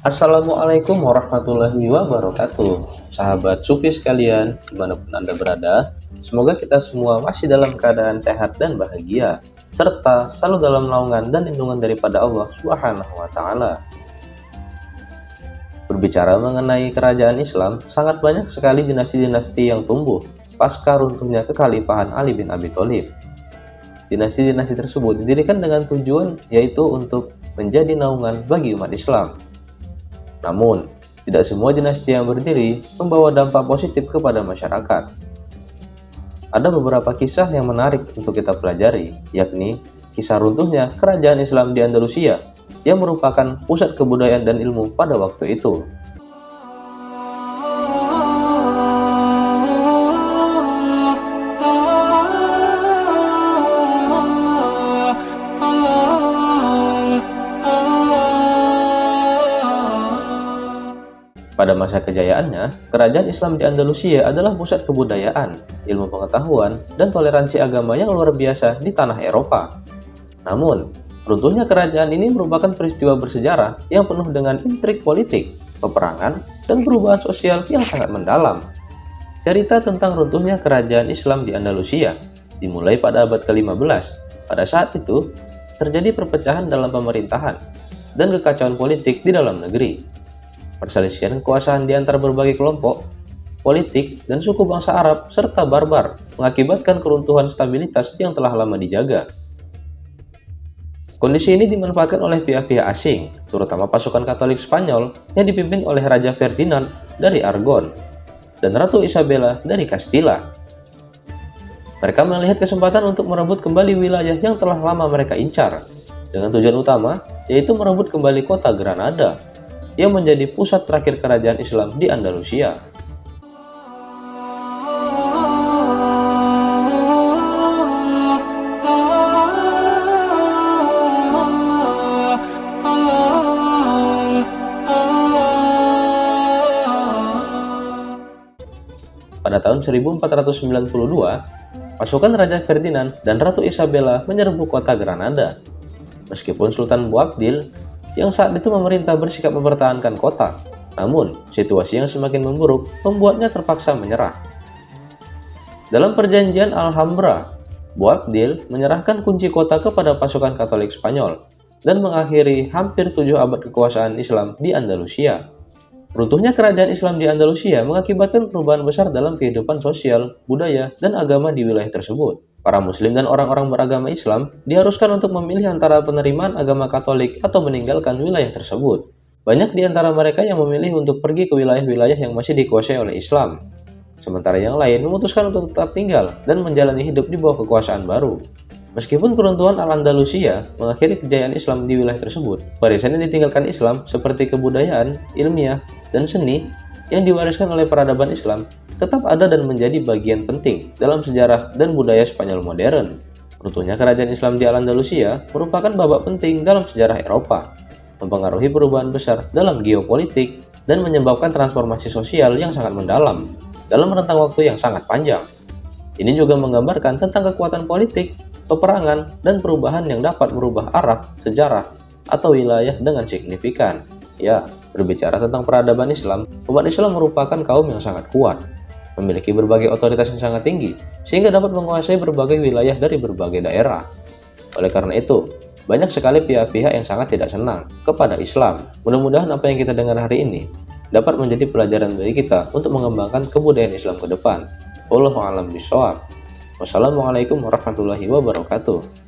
Assalamualaikum warahmatullahi wabarakatuh. Sahabat Sufi sekalian, dimanapun Anda berada, semoga kita semua masih dalam keadaan sehat dan bahagia, serta selalu dalam naungan dan lindungan daripada Allah Subhanahu wa Ta'ala. Berbicara mengenai kerajaan Islam, sangat banyak sekali dinasti-dinasti yang tumbuh pasca runtuhnya kekhalifahan Ali bin Abi Thalib. Dinasti-dinasti tersebut didirikan dengan tujuan yaitu untuk menjadi naungan bagi umat Islam. Namun, tidak semua dinasti yang berdiri membawa dampak positif kepada masyarakat. Ada beberapa kisah yang menarik untuk kita pelajari, yakni kisah runtuhnya kerajaan Islam di Andalusia yang merupakan pusat kebudayaan dan ilmu pada waktu itu. Pada masa kejayaannya, kerajaan Islam di Andalusia adalah pusat kebudayaan, ilmu pengetahuan, dan toleransi agama yang luar biasa di tanah Eropa. Namun, runtuhnya kerajaan ini merupakan peristiwa bersejarah yang penuh dengan intrik politik, peperangan, dan perubahan sosial yang sangat mendalam. Cerita tentang runtuhnya kerajaan Islam di Andalusia dimulai pada abad ke-15. Pada saat itu, terjadi perpecahan dalam pemerintahan dan kekacauan politik di dalam negeri. Perselisihan kekuasaan di antara berbagai kelompok, politik, dan suku bangsa Arab serta barbar mengakibatkan keruntuhan stabilitas yang telah lama dijaga. Kondisi ini dimanfaatkan oleh pihak-pihak asing, terutama pasukan Katolik Spanyol yang dipimpin oleh Raja Ferdinand dari Aragon dan Ratu Isabella dari Castilla. Mereka melihat kesempatan untuk merebut kembali wilayah yang telah lama mereka incar, dengan tujuan utama yaitu merebut kembali kota Granada yang menjadi pusat terakhir kerajaan Islam di Andalusia. Pada tahun 1492, pasukan Raja Ferdinand dan Ratu Isabella menyerbu kota Granada. Meskipun Sultan Boabdil yang saat itu memerintah bersikap mempertahankan kota, namun situasi yang semakin memburuk membuatnya terpaksa menyerah. Dalam perjanjian Alhambra, Boabdil menyerahkan kunci kota kepada pasukan Katolik Spanyol dan mengakhiri hampir 7 abad kekuasaan Islam di Andalusia. Runtuhnya kerajaan Islam di Andalusia mengakibatkan perubahan besar dalam kehidupan sosial, budaya, dan agama di wilayah tersebut. Para muslim dan orang-orang beragama Islam diharuskan untuk memilih antara penerimaan agama Katolik atau meninggalkan wilayah tersebut. Banyak di antara mereka yang memilih untuk pergi ke wilayah-wilayah yang masih dikuasai oleh Islam. Sementara yang lain memutuskan untuk tetap tinggal dan menjalani hidup di bawah kekuasaan baru. Meskipun keruntuhan Al-Andalusia mengakhiri kejayaan Islam di wilayah tersebut, warisan yang ditinggalkan Islam seperti kebudayaan, ilmiah, dan seni yang diwariskan oleh peradaban Islam tetap ada dan menjadi bagian penting dalam sejarah dan budaya Spanyol modern. Runtuhnya kerajaan Islam di Al-Andalusia merupakan babak penting dalam sejarah Eropa, mempengaruhi perubahan besar dalam geopolitik, dan menyebabkan transformasi sosial yang sangat mendalam dalam rentang waktu yang sangat panjang. Ini juga menggambarkan tentang kekuatan politik, peperangan, dan perubahan yang dapat merubah arah sejarah atau wilayah dengan signifikan. Ya, berbicara tentang peradaban Islam, umat Islam merupakan kaum yang sangat kuat, memiliki berbagai otoritas yang sangat tinggi, sehingga dapat menguasai berbagai wilayah dari berbagai daerah. Oleh karena itu, banyak sekali pihak-pihak yang sangat tidak senang kepada Islam. Mudah-mudahan apa yang kita dengar hari ini dapat menjadi pelajaran bagi kita untuk mengembangkan kebudayaan Islam ke depan. Wallahu a'lam bishawab. Wassalamualaikum warahmatullahi wabarakatuh.